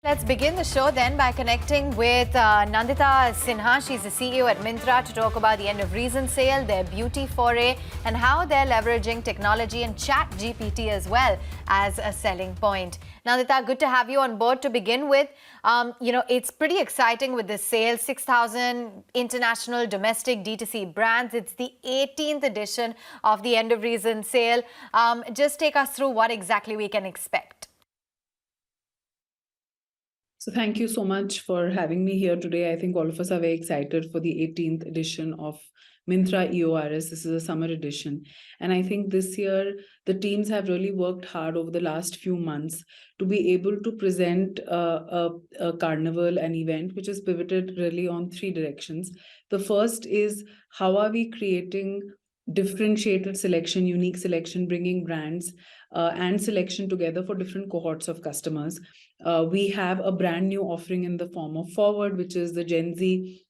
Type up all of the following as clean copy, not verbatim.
Let's begin the show then by connecting with Nandita Sinha. She's the CEO at Myntra to talk about the end of reason sale, their beauty foray, and how they're leveraging technology and chat GPT as well as a selling point. Nandita, good to have you on board to begin with. It's pretty exciting with this sale, 6,000 international domestic D2C brands. It's the 18th edition of the end of reason sale. Just take us through what exactly we can expect. So thank you so much for having me here today. I think all of us are very excited for the 18th edition of Myntra EORS. This is a summer edition. And I think this year, the teams have really worked hard over the last few months to be able to present a carnival, an event, which is pivoted really on three directions. The first is how are we creating differentiated selection, unique selection, bringing brands and selection together for different cohorts of customers. We have a brand new offering in the form of Forward, which is the Gen Z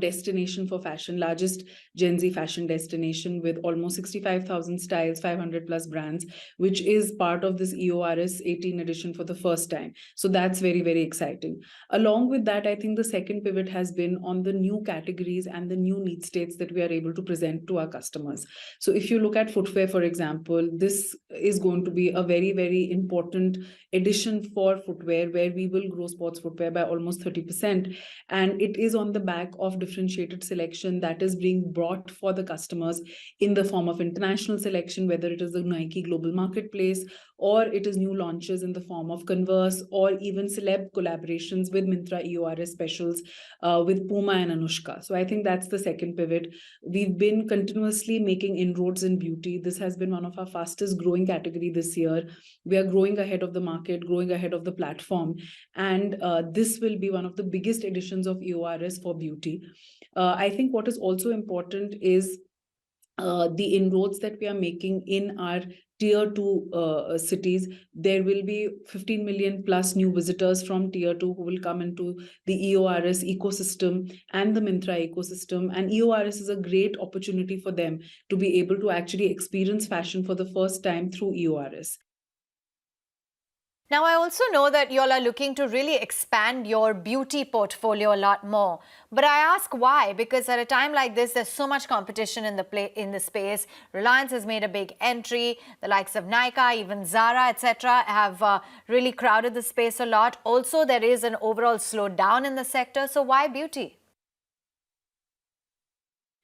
destination for fashion, largest Gen Z fashion destination with almost 65,000 styles, 500 plus brands, which is part of this EORS 18 edition for the first time. So that's very, very exciting. Along with that, I think the second pivot has been on the new categories and the new need states that we are able to present to our customers. So if you look at footwear, for example, this is going to be a very, very important edition for footwear, where we will grow sports footwear by almost 30%. And it is on the back of differentiated selection that is being brought for the customers in the form of international selection, whether it is the Nike Global Marketplace or it is new launches in the form of Converse or even celeb collaborations with Myntra EORS specials with Puma and Anushka. So I think that's the second pivot. We've been continuously making inroads in beauty. This has been one of our fastest growing category this year. We are growing ahead of the market, growing ahead of the platform. And this will be one of the biggest editions of EORS for beauty. I think what is also important is the inroads that we are making in our tier 2 cities. There will be 15 million plus new visitors from tier 2 who will come into the EORS ecosystem and the Myntra ecosystem. And EORS is a great opportunity for them to be able to actually experience fashion for the first time through EORS. Now, I also know that you all are looking to really expand your beauty portfolio a lot more. But I ask why? Because at a time like this, there's so much competition in the space. Reliance has made a big entry. The likes of Nike, even Zara, etc., have really crowded the space a lot. Also, there is an overall slowdown in the sector. So why beauty?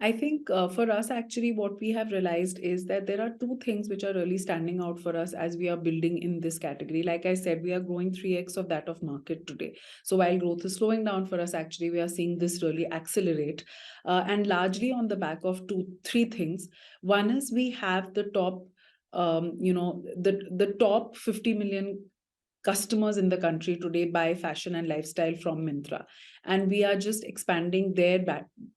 I think for us, actually, what we have realized is that there are two things which are really standing out for us as we are building in this category. Like I said, we are growing 3x of that of market today. So while growth is slowing down for us, actually, we are seeing this really accelerate and largely on the back of three things. One is we have the top, the top 50 million customers in the country today buy fashion and lifestyle from Myntra. And we are just expanding their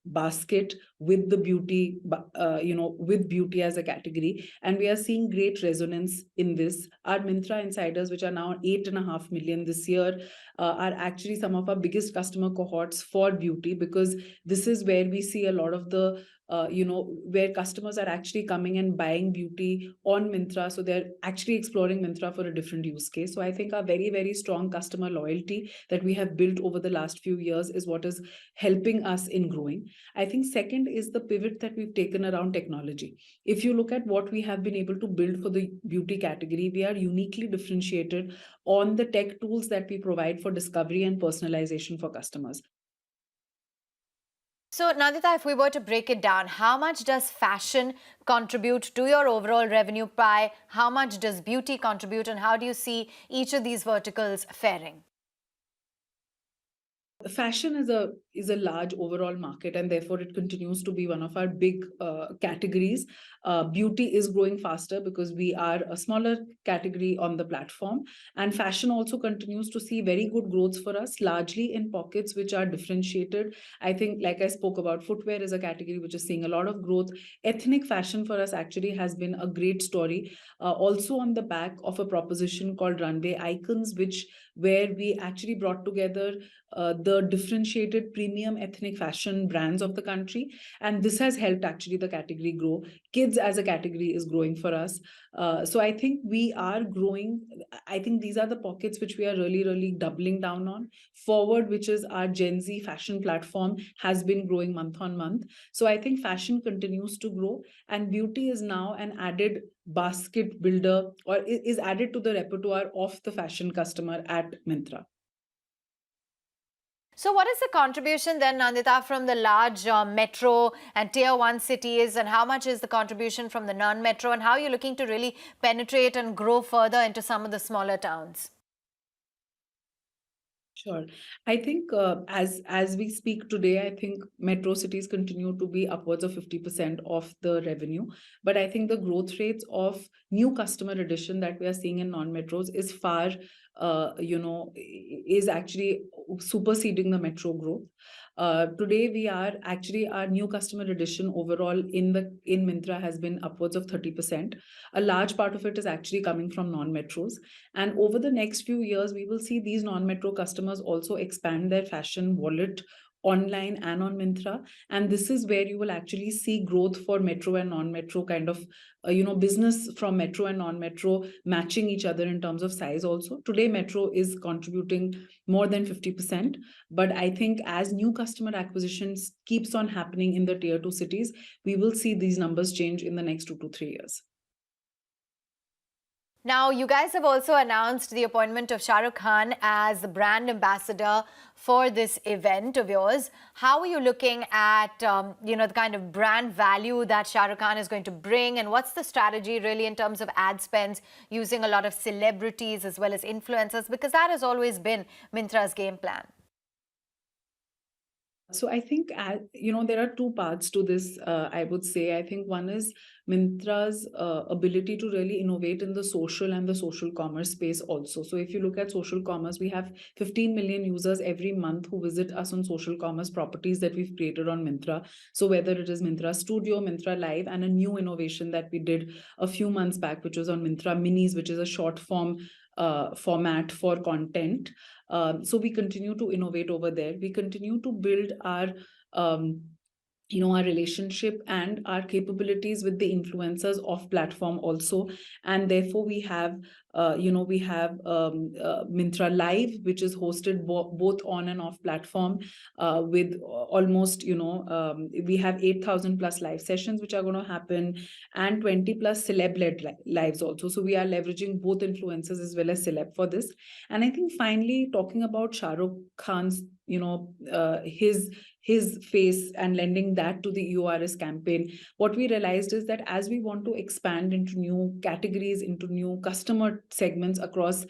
basket with the beauty, with beauty as a category. And we are seeing great resonance in this. Our Myntra insiders, which are now 8.5 million this year, are actually some of our biggest customer cohorts for beauty, because this is where we see a lot of the where customers are actually coming and buying beauty on Myntra. So they're actually exploring Myntra for a different use case. So I think our very, very strong customer loyalty that we have built over the last few years is what is helping us in growing. I think second is the pivot that we've taken around technology. If you look at what we have been able to build for the beauty category, we are uniquely differentiated on the tech tools that we provide for discovery and personalization for customers. So, Nandita, if we were to break it down, how much does fashion contribute to your overall revenue pie? How much does beauty contribute? And how do you see each of these verticals faring? Fashion is a large overall market, and therefore it continues to be one of our big categories. Beauty is growing faster because we are a smaller category on the platform, and fashion also continues to see very good growth for us, largely in pockets which are differentiated. I think, like I spoke about, footwear is a category which is seeing a lot of growth. Ethnic fashion for us actually has been a great story, also on the back of a proposition called Runway Icons, where we actually brought together the differentiated premium ethnic fashion brands of the country. And this has helped actually the category grow. Kids as a category is growing for us. So I think we are growing. I think these are the pockets which we are really, really doubling down on. Forward, which is our Gen Z fashion platform, has been growing month on month. So I think fashion continues to grow, and beauty is now an added basket builder, or is added to the repertoire of the fashion customer at Myntra. So what is the contribution then, Nandita, from the large metro and tier 1 cities, and how much is the contribution from the non-metro, and how are you looking to really penetrate and grow further into some of the smaller towns? Sure. I think as we speak today, I think metro cities continue to be upwards of 50% of the revenue. But I think the growth rates of new customer addition that we are seeing in non-metros is far, is actually superseding the metro growth. Today, we are actually, our new customer addition overall in Myntra has been upwards of 30%. A large part of it is actually coming from non-metros. And over the next few years, we will see these non-metro customers also expand their fashion wallet online and on Myntra. And this is where you will actually see growth for metro and non-metro kind of, business from metro and non-metro matching each other in terms of size also. Today, metro is contributing more than 50%. But I think as new customer acquisitions keeps on happening in the tier 2 cities, we will see these numbers change in the next 2 to 3 years. Now, you guys have also announced the appointment of Shah Rukh Khan as the brand ambassador for this event of yours. How are you looking at, the kind of brand value that Shah Rukh Khan is going to bring? And what's the strategy really in terms of ad spends using a lot of celebrities as well as influencers? Because that has always been Myntra's game plan. So I think, there are two parts to this, I would say. I think one is Myntra's ability to really innovate in the social and the social commerce space also. So if you look at social commerce, we have 15 million users every month who visit us on social commerce properties that we've created on Myntra. So whether it is Myntra Studio, Myntra Live, and a new innovation that we did a few months back, which was on Myntra Minis, which is a short form format for content. So we continue to innovate over there. We continue to build our our relationship and our capabilities with the influencers off platform also. And therefore we have Myntra Live, which is hosted both on and off platform, with almost, we have 8,000 plus live sessions which are going to happen, and 20 plus celeb-led lives also. So we are leveraging both influencers as well as celeb for this. And I think finally, talking about Shah Rukh Khan's, his face and lending that to the EORS campaign, what we realized is that as we want to expand into new categories, into new customer segments across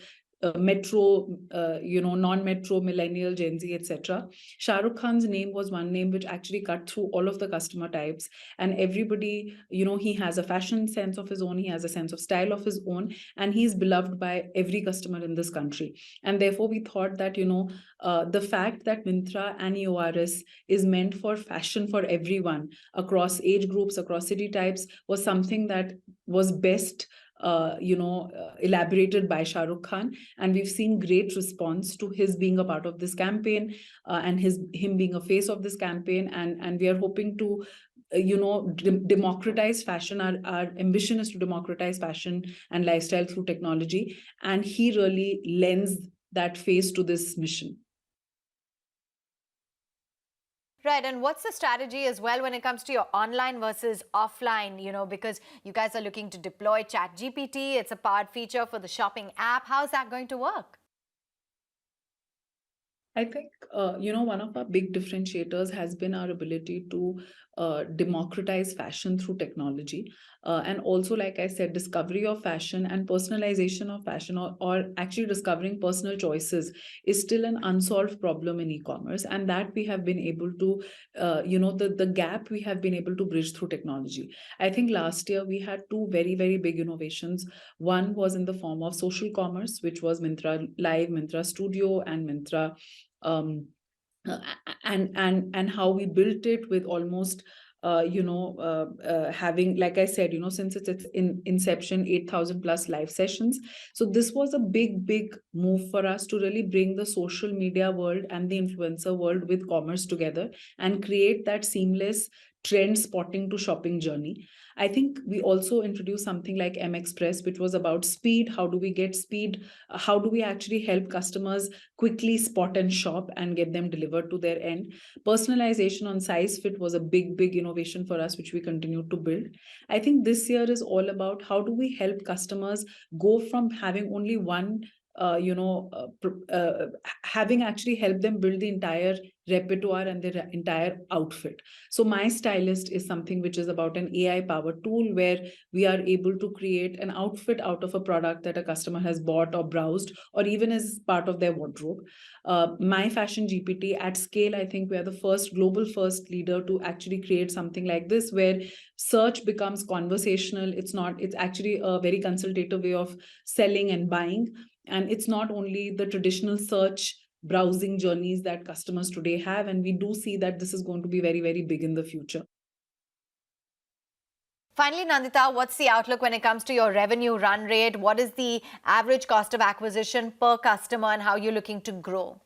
metro, non-metro, millennial, Gen Z, etc. Shah Rukh Khan's name was one name which actually cut through all of the customer types, and everybody, he has a fashion sense of his own, he has a sense of style of his own, and he's beloved by every customer in this country. And therefore we thought that, the fact that Myntra and EORS is meant for fashion for everyone across age groups, across city types, was something that was best elaborated by Shah Rukh Khan. And we've seen great response to his being a part of this campaign, and him being a face of this campaign. And we are hoping to democratize fashion. Our ambition is to democratize fashion and lifestyle through technology, and he really lends that face to this mission. Right, and what's the strategy as well when it comes to your online versus offline, because you guys are looking to deploy ChatGPT, it's a part feature for the shopping app. How's that going to work? I think, one of our big differentiators has been our ability to democratize fashion through technology. And also, like I said, discovery of fashion and personalization of fashion, or actually discovering personal choices, is still an unsolved problem in e-commerce. And that we have been able to, the gap we have been able to bridge through technology. I think last year we had two very, very big innovations. One was in the form of social commerce, which was Myntra Live, Myntra Studio, and Myntra and how we built it with almost having, like I said, since it's in inception, 8,000 plus live sessions. So this was a big move for us to really bring the social media world and the influencer world with commerce together and create that seamless trend spotting to shopping journey. I think we also introduced something like M Express, which was about speed. How do we get speed? How do we actually help customers quickly spot and shop and get them delivered to their end? Personalization on size fit was a big innovation for us, which we continue to build. I think this year is all about how do we help customers go from having only one having actually helped them build the entire repertoire and their entire outfit. So my stylist is something which is about an AI powered tool where we are able to create an outfit out of a product that a customer has bought or browsed or even as part of their wardrobe. My fashion GPT at scale, I think we are the first global first leader to actually create something like this where search becomes conversational. It's actually a very consultative way of selling and buying. And it's not only the traditional search browsing journeys that customers today have. And we do see that this is going to be very big in the future. Finally, Nandita, what's the outlook when it comes to your revenue run rate? What is the average cost of acquisition per customer and how you're looking to grow?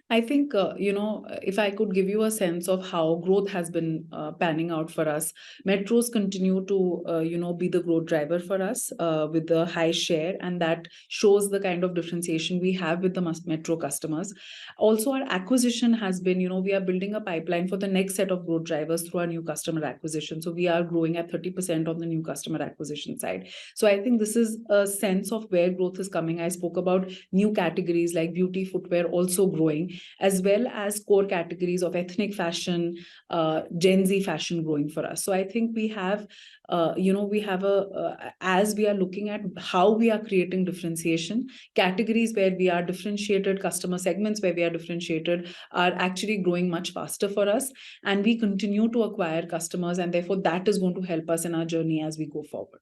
I think, if I could give you a sense of how growth has been panning out for us, metros continue to, be the growth driver for us with the high share. And that shows the kind of differentiation we have with the metro customers. Also, our acquisition has been, we are building a pipeline for the next set of growth drivers through our new customer acquisition. So we are growing at 30% on the new customer acquisition side. So I think this is a sense of where growth is coming. I spoke about new categories like beauty, footwear also growing, as well as core categories of ethnic fashion, Gen Z fashion growing for us. So I think we have, as we are looking at how we are creating differentiation, categories where we are differentiated, customer segments where we are differentiated are actually growing much faster for us. And we continue to acquire customers, and therefore that is going to help us in our journey as we go forward.